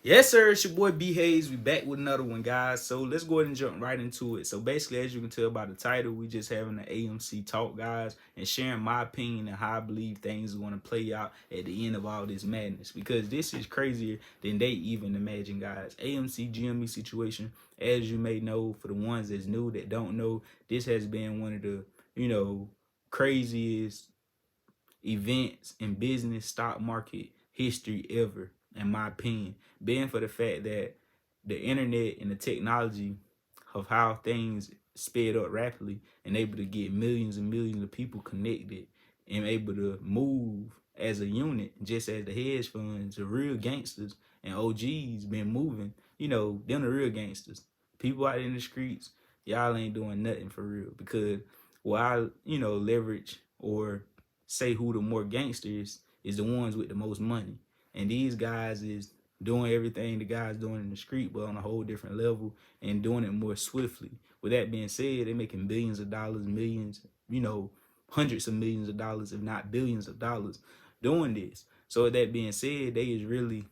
Yes, sir. It's your boy B Hayes. We back with another one, guys. So let's go ahead and jump right into it. So basically, as you can tell by the title, we just having an AMC talk, guys, and sharing my opinion and how I believe things are going to play out at the end of all this madness. Because this is crazier than they even imagine, guys. AMC GME situation, as you may know, for the ones that's new that don't know, this has been one of the craziest events in business stock market history ever, in my opinion. Being for the fact that the internet and the technology of how things sped up rapidly and able to get millions and millions of people connected and able to move as a unit, just as the hedge funds, the real gangsters and OGs been moving, them the real gangsters. People out in the streets, y'all ain't doing nothing for real because while, leverage or say who the more gangsters is the ones with the most money. And these guys is doing everything the guys doing in the street, but on a whole different level and doing it more swiftly. With that being said, they're making billions of dollars, millions, hundreds of millions of dollars, if not billions of dollars, doing this. So with that being said, they is really,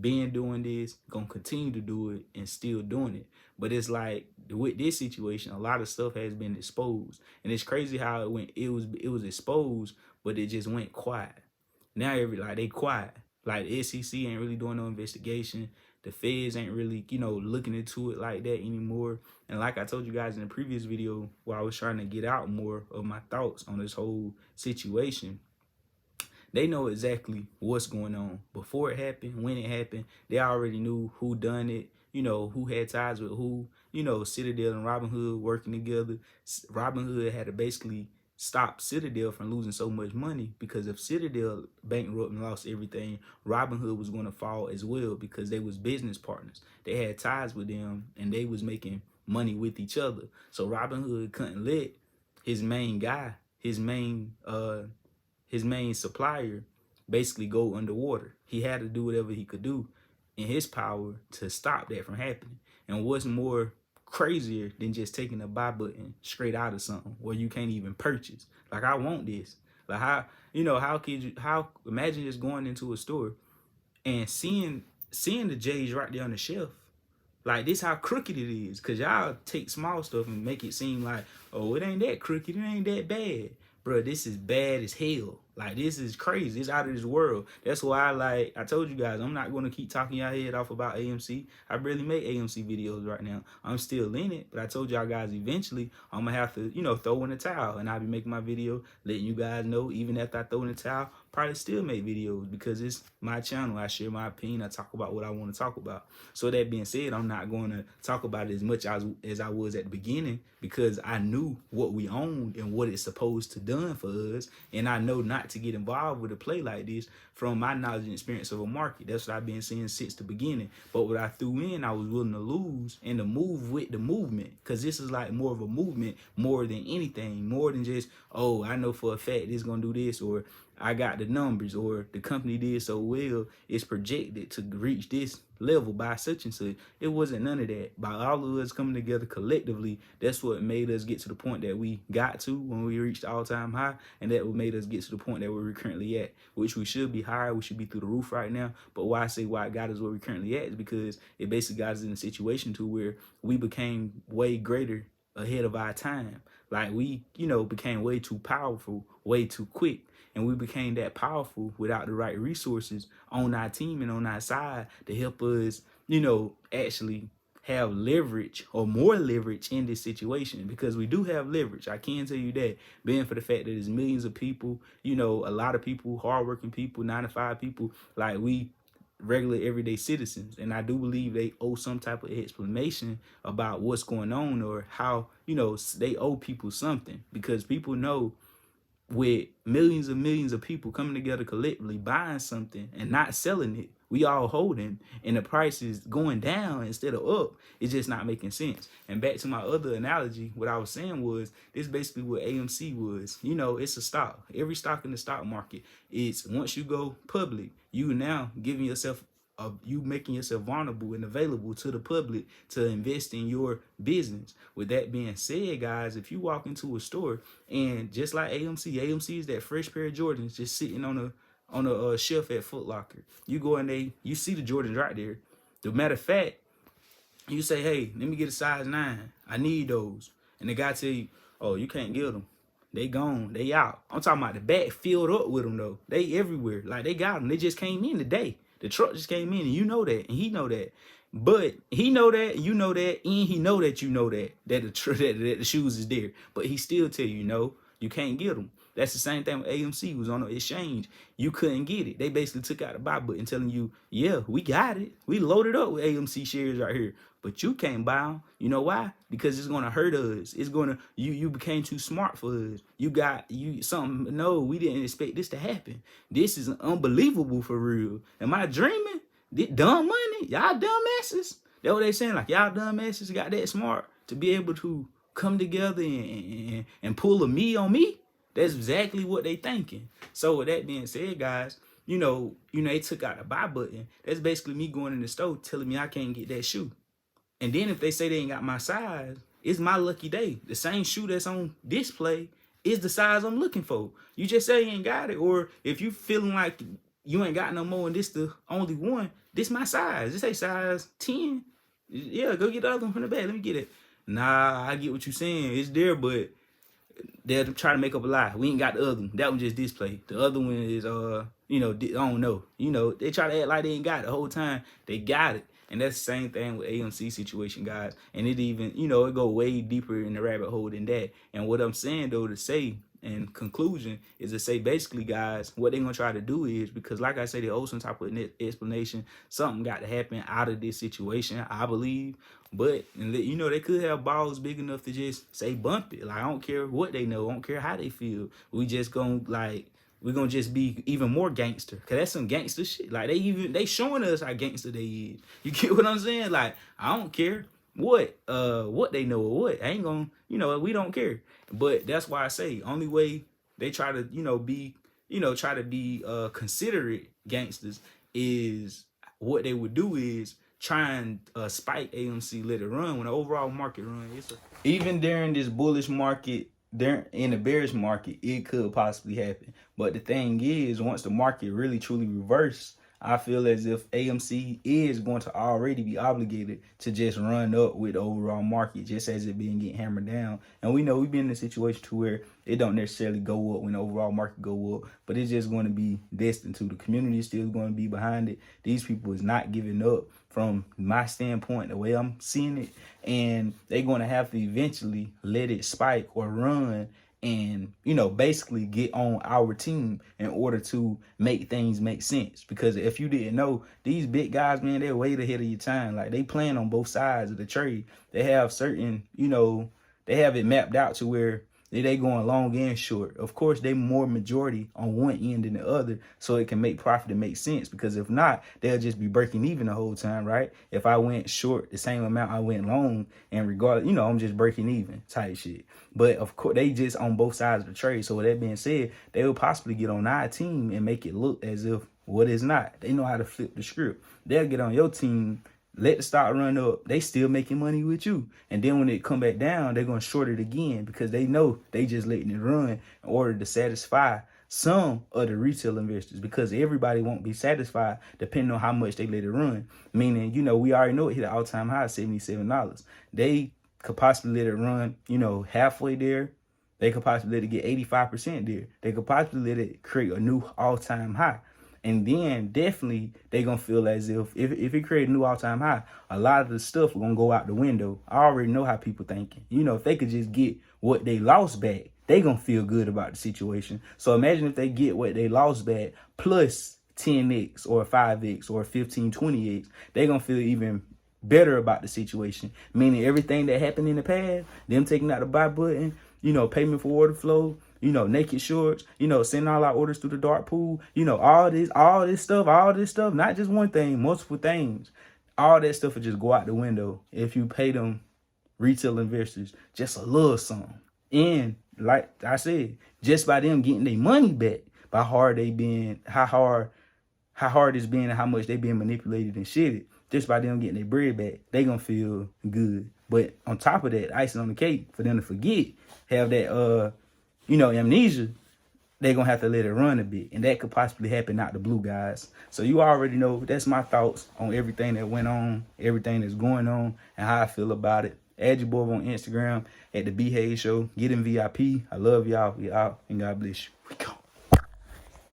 being doing this, gonna continue to do it and still doing it. But it's like with this situation, a lot of stuff has been exposed, and it's crazy how it went. It was exposed, but it just went quiet. Now they quiet. Like the SEC ain't really doing no investigation. The feds ain't really looking into it like that anymore. And like I told you guys in the previous video, where I was trying to get out more of my thoughts on this whole situation, they know exactly what's going on before it happened, when it happened. They already knew who done it, who had ties with who. Citadel and Robin Hood working together. Robin Hood had to basically stop Citadel from losing so much money, because if Citadel bankrupt and lost everything, Robin Hood was going to fall as well, because they was business partners. They had ties with them and they was making money with each other. So Robin Hood couldn't let his main guy, his main supplier, basically go underwater. He had to do whatever he could do in his power to stop that from happening. And what's more crazier than just taking a buy button straight out of something where you can't even purchase? Like, I want this. Like, how imagine just going into a store and seeing the J's right there on the shelf. Like, this how crooked it is, because y'all take small stuff and make it seem like, oh, it ain't that crooked, it ain't that bad. Bro, this is bad as hell. Like, this is crazy. It's out of this world. That's why I told you guys, I'm not going to keep talking y'all head off about AMC. I barely make AMC videos right now. I'm still in it, but I told y'all guys eventually I'm going to have to, throw in the towel. And I'll be making my video, letting you guys know, even after I throw in the towel, probably still make videos, because it's my channel. I share my opinion. I talk about what I want to talk about. So that being said, I'm not going to talk about it as much as I was at the beginning, because I knew what we owned and what it's supposed to done for us. And I know not to get involved with a play like this from my knowledge and experience of a market. That's what I've been saying since the beginning. But what I threw in, I was willing to lose and to move with the movement, because this is like more of a movement more than anything, more than just, oh, I know for a fact this going to do this, or I got the numbers, or the company did so well, it's projected to reach this level by such and such. It wasn't none of that. By all of us coming together collectively, that's what made us get to the point that we got to when we reached all-time high, and that made us get to the point that we're currently at, which we should be higher. We should be through the roof right now. But why I say why it got us where we're currently at is because it basically got us in a situation to where we became way greater ahead of our time. Like, we, became way too powerful, way too quick. And we became that powerful without the right resources on our team and on our side to help us, actually have leverage or more leverage in this situation, because we do have leverage. I can tell you that, being for the fact that there's millions of people, a lot of people, hardworking people, 9 to 5 people, like we regular everyday citizens. And I do believe they owe some type of explanation about what's going on, or how, they owe people something, because people know, with millions of people coming together collectively buying something and not selling it, we all holding, and the price is going down instead of up. It's just not making sense. And back to my other analogy, what I was saying was, this basically what AMC was. It's a stock. Every stock in the stock market is, once you go public, you now giving yourself of you making yourself vulnerable and available to the public to invest in your business. With that being said, guys, if you walk into a store and just like AMC is that fresh pair of Jordans just sitting on on a shelf at Foot Locker. You go in there, you see the Jordans right there. The matter of fact, you say, hey, let me get a size 9. I need those. And the guy tell you, oh, you can't get them. They gone. They out. I'm talking about the back filled up with them, though. They everywhere. Like, they got them. They just came in today. The truck just came in, and you know that, and he know that. But he know that, you know that, and he know that you know that the shoes is there. But he still tell you, no, you can't get them. That's the same thing with AMC was on the exchange. You couldn't get it. They basically took out the buy button telling you, yeah, we got it. We loaded up with AMC shares right here. But you can't buy them. You know why? Because it's gonna hurt us. It's gonna you became too smart for us. You got something. No, we didn't expect this to happen. This is unbelievable for real. Am I dreaming? Dumb money? Y'all dumb asses. That's what they saying. Like, y'all dumb asses got that smart to be able to come together and pull a me on me. That's exactly what they thinking. So with that being said, guys, you know, they took out the buy button. That's basically me going in the store telling me I can't get that shoe. And then if they say they ain't got my size, it's my lucky day. The same shoe that's on display is the size I'm looking for. You just say you ain't got it. Or if you feeling like you ain't got no more and this the only one, this my size. This ain't size 10. Yeah, go get the other one from the back. Let me get it. Nah, I get what you're saying. It's there, but they're trying to make up a lie. We ain't got the other one. That one just display. The other one is, I don't know. You know, they try to act like they ain't got it the whole time. They got it. And that's the same thing with AMC situation, guys. And it even, it go way deeper in the rabbit hole than that. And what I'm saying, though, to say in conclusion is to say, basically, guys, what they're going to try to do is, because like I said, they owe some type of explanation. Something got to happen out of this situation, I believe. But, they could have balls big enough to just say bump it. Like, I don't care what they know. I don't care how they feel. We just going to, we're going to just be even more gangster. Because that's some gangster shit. Like, they showing us how gangster they is. You get what I'm saying? Like, I don't care what they know or what. I ain't going to, we don't care. But that's why I say, only way they try to, be considerate gangsters is what they would do is try and spike AMC, let it run when the overall market run. Even during this bullish market, in the bearish market, it could possibly happen. But the thing is, once the market really truly reverses, I feel as if AMC is going to already be obligated to just run up with the overall market, just as it been getting hammered down. And we know we've been in a situation to where it don't necessarily go up when the overall market go up, but it's just going to be destined to. The community is still going to be behind it. These people is not giving up from my standpoint, the way I'm seeing it. And they're going to have to eventually let it spike or run and, basically get on our team in order to make things make sense. Because if you didn't know, these big guys, man, they're way ahead of your time. Like, they playing on both sides of the trade. They have certain, they have it mapped out to where they going long and short. Of course, they more majority on one end than the other, so it can make profit and make sense. Because if not, they'll just be breaking even the whole time, right? If I went short the same amount I went long, and regardless, I'm just breaking even type shit. But of course, they just on both sides of the trade. So with that being said, they will possibly get on our team and make it look as if what is not. They know how to flip the script. They'll get on your team, let the stock run up. They still making money with you. And then when it come back down, they're going to short it again because they know they just letting it run in order to satisfy some of the retail investors, because everybody won't be satisfied depending on how much they let it run. Meaning, we already know it hit an all-time high of $77. They could possibly let it run, halfway there. They could possibly let it get 85% there. They could possibly let it create a new all-time high. And then definitely they going to feel as if it create a new all-time high, a lot of the stuff going to go out the window. I already know how people thinking. If they could just get what they lost back, they going to feel good about the situation. So imagine if they get what they lost back plus 10x or 5x or 15, 20x, they going to feel even better about the situation. Meaning everything that happened in the past, them taking out the buy button, payment for order flow, naked shorts, sending all our orders through the dark pool, all this stuff, not just one thing, multiple things. All that stuff will just go out the window if you pay them retail investors just a little something. And like I said, just by them getting their money back, by how hard it's been and how much they been manipulated and shitted, just by them getting their bread back, they gonna feel good. But on top of that, icing on the cake, for them to forget, have that amnesia, they're going to have to let it run a bit. And that could possibly happen out the blue, guys. So you already know that's my thoughts on everything that went on, everything that's going on, and how I feel about it. Add your boy on Instagram at the B Hayes Show. Get in VIP. I love y'all. We out, and God bless you.